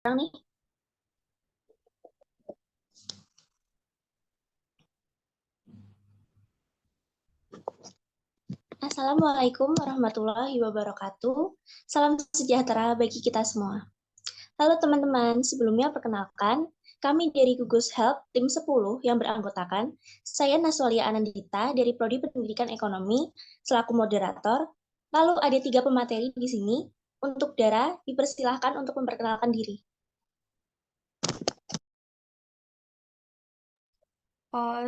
sekarang nih. Assalamualaikum warahmatullahi wabarakatuh. Salam sejahtera bagi kita semua. Halo teman-teman, sebelumnya perkenalkan, kami dari Gugus Help Tim 10 yang beranggotakan, saya Naswalia Anandita dari Prodi Pendidikan Ekonomi selaku moderator. Lalu ada 3 pemateri di sini. Untuk Dara, dipersilahkan untuk memperkenalkan diri.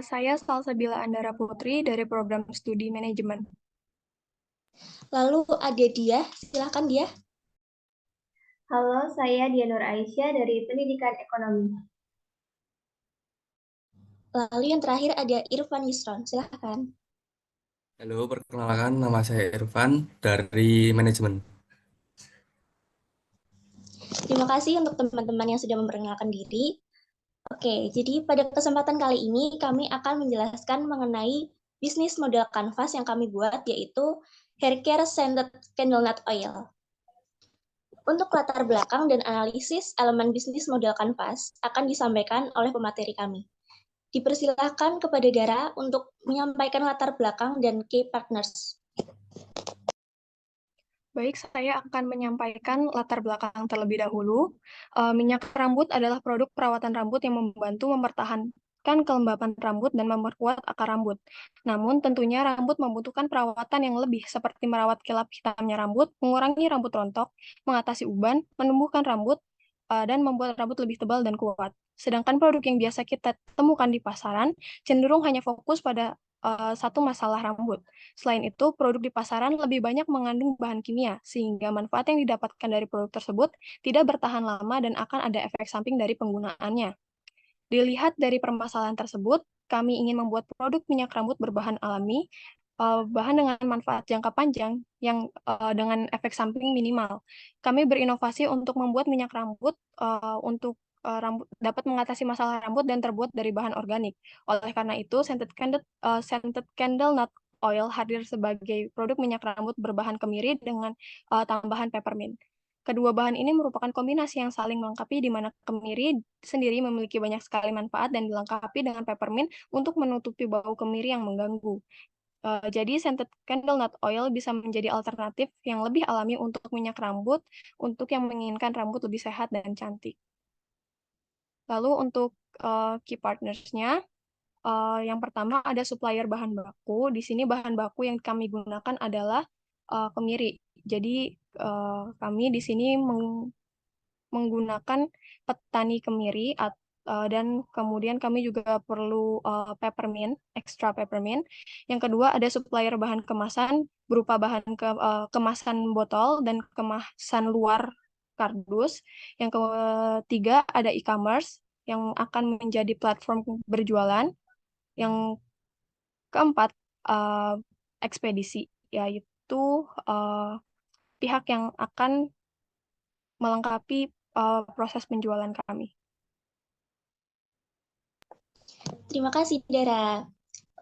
Saya Salsabila Andara Putri dari program studi manajemen. Lalu ada Dia, silahkan Dia. Halo, saya Dianur Aisyah dari Pendidikan Ekonomi. Lalu yang terakhir ada Irfan Yusron, silahkan. Halo, perkenalkan nama saya Irfan dari manajemen. Terima kasih untuk teman-teman yang sudah memperkenalkan diri. Oke, jadi pada kesempatan kali ini kami akan menjelaskan mengenai bisnis model kanvas yang kami buat, yaitu Hair Care Scented Candle Nut Oil. Untuk latar belakang dan analisis elemen bisnis model kanvas akan disampaikan oleh pemateri kami. Dipersilahkan kepada Dara untuk menyampaikan latar belakang dan key partners. Baik, saya akan menyampaikan latar belakang terlebih dahulu. Minyak rambut adalah produk perawatan rambut yang membantu mempertahankan kelembapan rambut dan memperkuat akar rambut. Namun, tentunya rambut membutuhkan perawatan yang lebih seperti merawat kilap hitamnya rambut, mengurangi rambut rontok, mengatasi uban, menumbuhkan rambut, dan membuat rambut lebih tebal dan kuat. Sedangkan produk yang biasa kita temukan di pasaran cenderung hanya fokus pada satu masalah rambut. Selain itu, produk di pasaran lebih banyak mengandung bahan kimia, sehingga manfaat yang didapatkan dari produk tersebut tidak bertahan lama dan akan ada efek samping dari penggunaannya. Dilihat dari permasalahan tersebut, kami ingin membuat produk minyak rambut berbahan alami, bahan dengan manfaat jangka panjang yang dengan efek samping minimal. Kami berinovasi untuk membuat minyak rambut untuk rambut dapat mengatasi masalah rambut dan terbuat dari bahan organik. Oleh karena itu, scented candle nut oil hadir sebagai produk minyak rambut berbahan kemiri dengan tambahan peppermint. Kedua bahan ini merupakan kombinasi yang saling melengkapi di mana kemiri sendiri memiliki banyak sekali manfaat dan dilengkapi dengan peppermint untuk menutupi bau kemiri yang mengganggu. Jadi scented candle nut oil bisa menjadi alternatif yang lebih alami untuk minyak rambut untuk yang menginginkan rambut lebih sehat dan cantik. Lalu untuk key partners-nya, yang pertama ada supplier bahan baku. Di sini bahan baku yang kami gunakan adalah kemiri. Jadi kami di sini menggunakan petani kemiri dan kemudian kami juga perlu peppermint, extra peppermint. Yang kedua ada supplier bahan kemasan berupa bahan kemasan botol dan kemasan luar kardus. Yang ketiga ada e-commerce yang akan menjadi platform berjualan. Yang keempat, ekspedisi, yaitu pihak yang akan melengkapi proses penjualan kami. Terima kasih, Dara.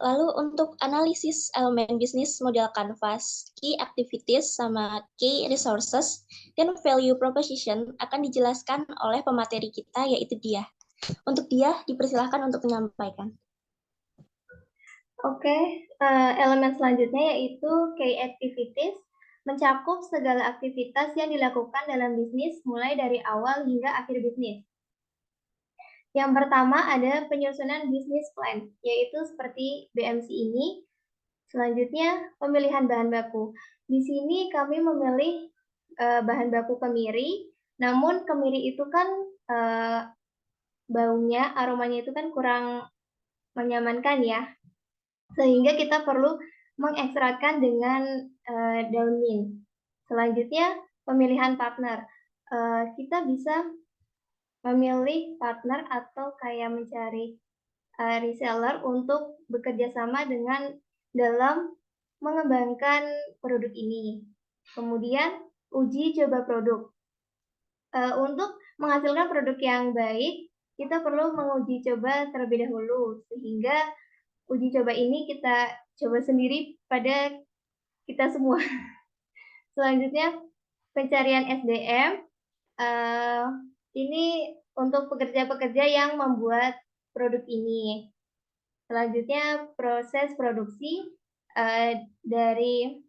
Lalu untuk analisis elemen bisnis model kanvas, key activities sama key resources, dan value proposition akan dijelaskan oleh pemateri kita, yaitu Dia. Untuk Dia, dipersilahkan untuk menyampaikan. Oke, elemen selanjutnya yaitu key activities, mencakup segala aktivitas yang dilakukan dalam bisnis mulai dari awal hingga akhir bisnis. Yang pertama ada penyusunan bisnis plan, yaitu seperti BMC ini. Selanjutnya, pemilihan bahan baku. Di sini kami memilih bahan baku kemiri, namun kemiri itu kan baunya, aromanya itu kan kurang menyamankan ya. Sehingga kita perlu mengekstrakkan dengan daun mint. Selanjutnya, pemilihan partner. Kita bisa memilih partner atau kayak mencari reseller untuk bekerja sama dengan dalam mengembangkan produk ini. Kemudian, uji coba produk. Untuk menghasilkan produk yang baik, kita perlu menguji coba terlebih dahulu, sehingga uji coba ini kita coba sendiri pada kita semua. Selanjutnya, pencarian SDM. Ini untuk pekerja-pekerja yang membuat produk ini. Selanjutnya proses produksi dari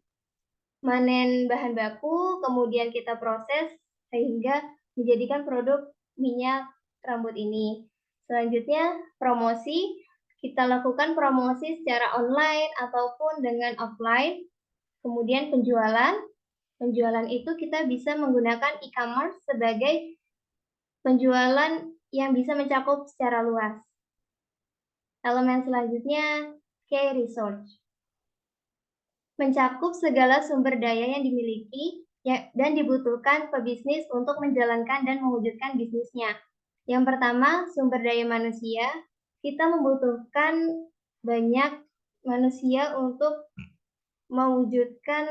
manen bahan baku, kemudian kita proses sehingga menjadikan produk minyak rambut ini. Selanjutnya promosi, kita lakukan promosi secara online ataupun dengan offline. Kemudian penjualan itu kita bisa menggunakan e-commerce sebagai penjualan yang bisa mencakup secara luas. Elemen selanjutnya, key resource. Mencakup segala sumber daya yang dimiliki dan dibutuhkan pebisnis untuk menjalankan dan mewujudkan bisnisnya. Yang pertama, sumber daya manusia. Kita membutuhkan banyak manusia untuk mewujudkan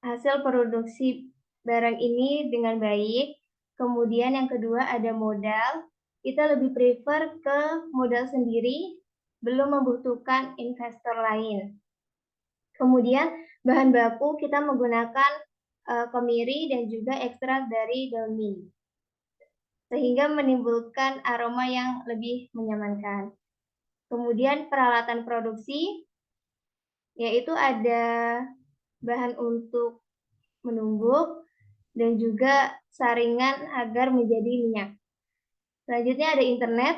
hasil produksi barang ini dengan baik. Kemudian yang kedua ada modal. Kita lebih prefer ke modal sendiri, belum membutuhkan investor lain. Kemudian bahan baku kita menggunakan kemiri dan juga ekstrak dari daun mint, sehingga menimbulkan aroma yang lebih menyenangkan. Kemudian peralatan produksi, yaitu ada bahan untuk menumbuk dan juga saringan agar menjadi minyak. Selanjutnya ada internet,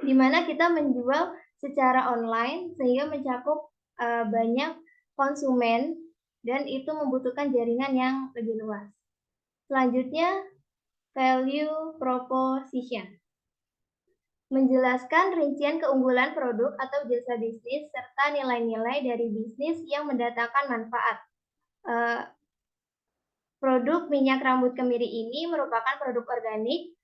di mana kita menjual secara online sehingga mencakup banyak konsumen dan itu membutuhkan jaringan yang lebih luas. Selanjutnya, value proposition. Menjelaskan rincian keunggulan produk atau jasa bisnis serta nilai-nilai dari bisnis yang mendatangkan manfaat. Produk minyak rambut kemiri ini merupakan produk organik.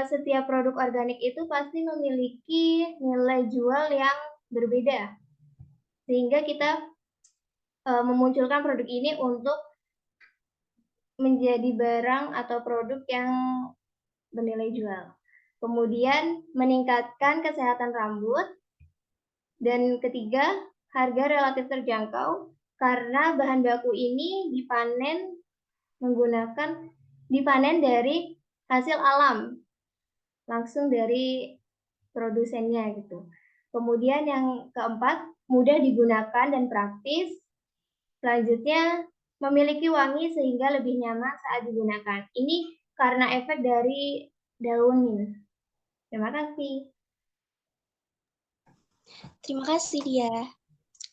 Setiap produk organik itu pasti memiliki nilai jual yang berbeda, sehingga kita memunculkan produk ini untuk menjadi barang atau produk yang bernilai jual. Kemudian meningkatkan kesehatan rambut. Dan ketiga, harga relatif terjangkau karena bahan baku ini dipanen dari hasil alam, langsung dari produsennya gitu. Kemudian yang keempat, mudah digunakan dan praktis. Selanjutnya, memiliki wangi sehingga lebih nyaman saat digunakan. Ini karena efek dari daun mint. Terima kasih. Terima kasih, Dia.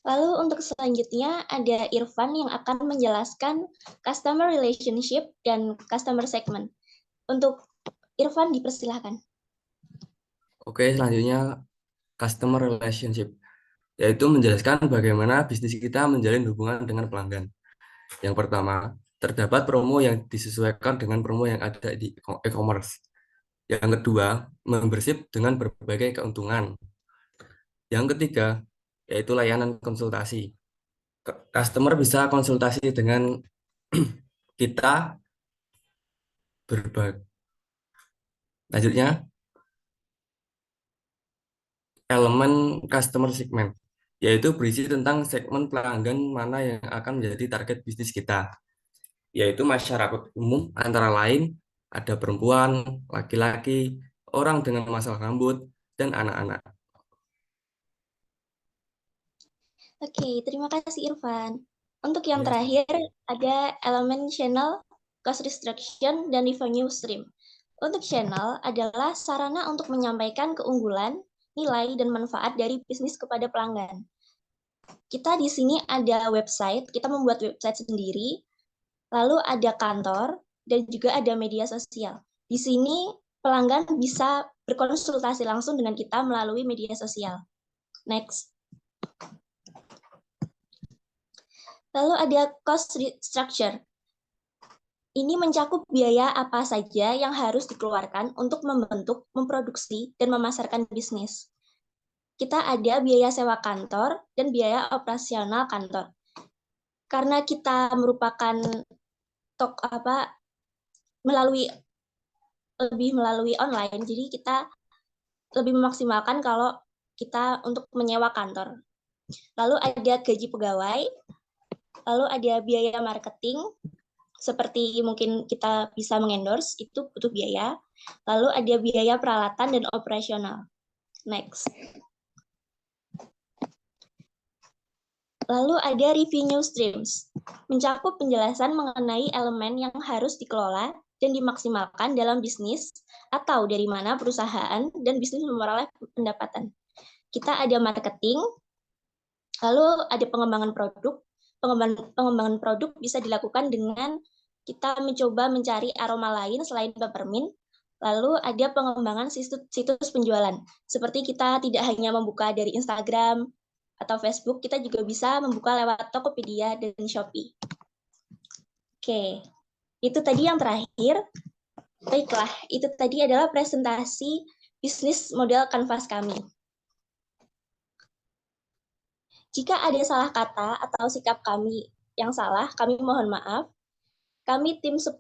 Lalu untuk selanjutnya ada Irfan yang akan menjelaskan customer relationship dan customer segment. Untuk Irfan dipersilahkan. Oke, selanjutnya customer relationship, yaitu menjelaskan bagaimana bisnis kita menjalin hubungan dengan pelanggan. Yang pertama, terdapat promo yang disesuaikan dengan promo yang ada di e-commerce. Yang kedua, membership dengan berbagai keuntungan. Yang ketiga, yaitu layanan konsultasi. Customer bisa konsultasi dengan kita berbagai. Lanjutnya, elemen customer segment, yaitu berisi tentang segmen pelanggan mana yang akan menjadi target bisnis kita, yaitu masyarakat umum antara lain ada perempuan, laki-laki, orang dengan masalah rambut, dan anak-anak. Oke, terima kasih Irfan. Untuk yang Ya. terakhir ada elemen channel, cost restriction, dan revenue stream. Untuk channel adalah sarana untuk menyampaikan keunggulan, nilai, dan manfaat dari bisnis kepada pelanggan. Kita di sini ada website, kita membuat website sendiri, lalu ada kantor, dan juga ada media sosial. Di sini pelanggan bisa berkonsultasi langsung dengan kita melalui media sosial. Next. Lalu ada cost structure. Ini mencakup biaya apa saja yang harus dikeluarkan untuk membentuk, memproduksi, dan memasarkan bisnis. Kita ada biaya sewa kantor dan biaya operasional kantor. Karena kita merupakan melalui online, jadi kita lebih memaksimalkan kalau kita untuk menyewa kantor. Lalu ada gaji pegawai, lalu ada biaya marketing, seperti mungkin kita bisa mengendorse, itu butuh biaya. Lalu ada biaya peralatan dan operasional. Next. Lalu ada revenue streams, mencakup penjelasan mengenai elemen yang harus dikelola dan dimaksimalkan dalam bisnis atau dari mana perusahaan dan bisnis memperoleh pendapatan. Kita ada marketing, lalu ada pengembangan produk. Pengembangan produk bisa dilakukan dengan kita mencoba mencari aroma lain selain peppermint. Lalu ada pengembangan situs penjualan. Seperti kita tidak hanya membuka dari Instagram atau Facebook, kita juga bisa membuka lewat Tokopedia dan Shopee. Oke, itu tadi yang terakhir. Baiklah, itu tadi adalah presentasi bisnis model Canvas kami. Jika ada salah kata atau sikap kami yang salah, kami mohon maaf. Kami tim 10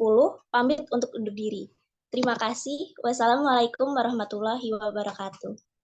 pamit untuk undur diri. Terima kasih. Wassalamualaikum warahmatullahi wabarakatuh.